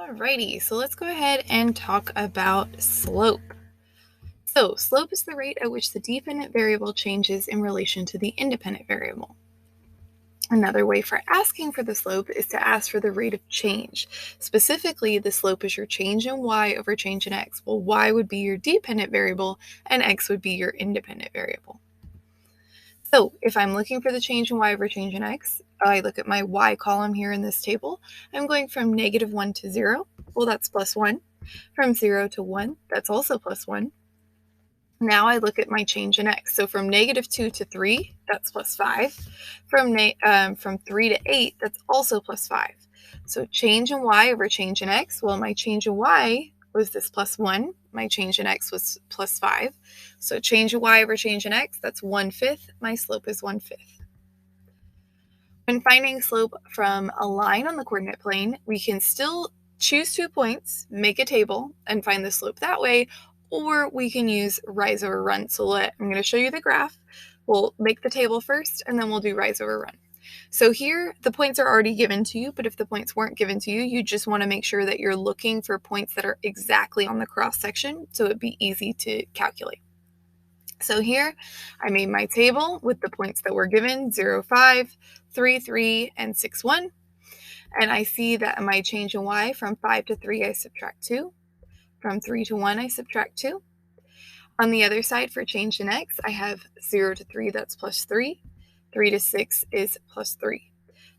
Alrighty, so let's go ahead and talk about slope. So slope is the rate at which the dependent variable changes in relation to the independent variable. Another way for asking for the slope is to ask for the rate of change. Specifically, the slope is your change in y over change in x. Well, y would be your dependent variable and x would be your independent variable. So if I'm looking for the change in y over change in x, I look at my y column here in this table. I'm going from -1 to 0. Well, that's +1. From 0 to 1, that's also +1. Now I look at my change in x. So from -2 to 3, that's +5. From 3 to 8, that's also +5. So change in y over change in x, well, my change in y was this +1. My change in x was +5. So change in y over change in x, that's 1/5. My slope is 1/5. When finding slope from a line on the coordinate plane, we can still choose 2 points, make a table, and find the slope that way, or we can use rise over run. So I'm going to show you the graph. We'll make the table first, and then we'll do rise over run. So here, the points are already given to you, but if the points weren't given to you, you just want to make sure that you're looking for points that are exactly on the cross section, so it'd be easy to calculate. So here, I made my table with the points that were given, 0, 5, 3, 3, and 6, 1. And I see that my change in y, from 5 to 3, I subtract 2. From 3 to 1, I subtract 2. On the other side, for change in x, I have 0 to 3, that's +3. 3 to 6 is +3.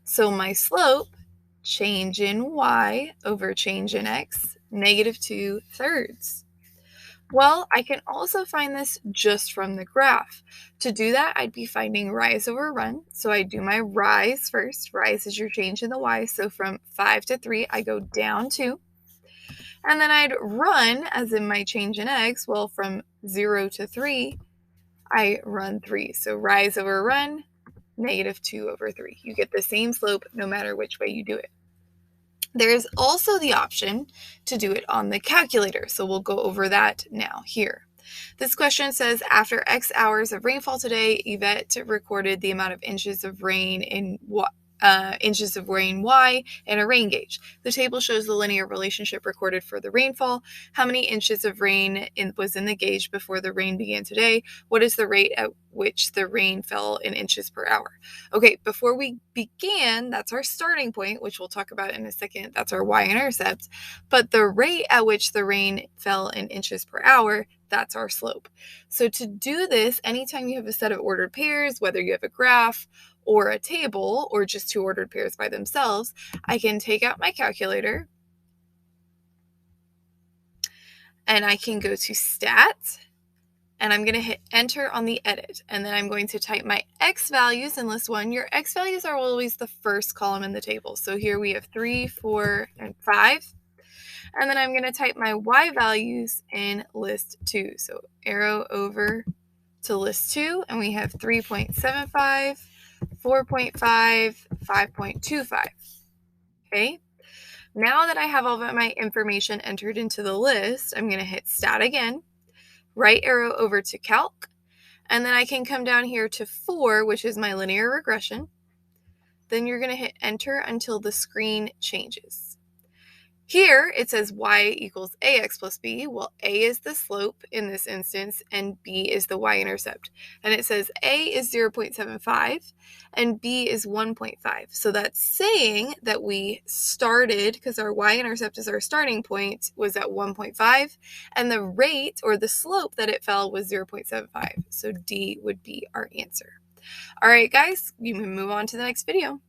So my slope, change in y over change in x, -2/3. Well, I can also find this just from the graph. To do that, I'd be finding rise over run. So I do my rise first. Rise is your change in the y. So from 5 to 3, I go down 2. And then I'd run, as in my change in x. Well, from 0 to 3, I run 3. So rise over run, -2/3. You get the same slope no matter which way you do it. There is also the option to do it on the calculator, so we'll go over that now here. This question says, after X hours of rainfall today, Yvette recorded the amount of inches of rain in Y in a rain gauge. The table shows the linear relationship recorded for the rainfall. How many inches of rain was in the gauge before the rain began today? What is the rate at which the rain fell in inches per hour? Okay, before we began, that's our starting point, which we'll talk about in a second. That's our y-intercept. But the rate at which the rain fell in inches per hour, that's our slope. So to do this, anytime you have a set of ordered pairs, whether you have a graph or a table or just 2 ordered pairs by themselves, I can take out my calculator and I can go to Stat, and I'm going to hit enter on the edit, and then I'm going to type my x values in list 1. Your x values are always the first column in the table. So here we have 3, 4, and 5. And then I'm going to type my y values in list 2. So arrow over to list 2, and we have 3.75, 4.5, 5.25. Okay. Now that I have all of my information entered into the list, I'm going to hit Stat again, right arrow over to Calc, and then I can come down here to 4, which is my linear regression. Then you're going to hit enter until the screen changes. Here it says y equals ax plus b. Well, a is the slope in this instance, and b is the y-intercept. And it says a is 0.75 and b is 1.5. So that's saying that we started, because our y-intercept is our starting point, was at 1.5, and the rate or the slope that it fell was 0.75. So D would be our answer. All right, guys, you can move on to the next video.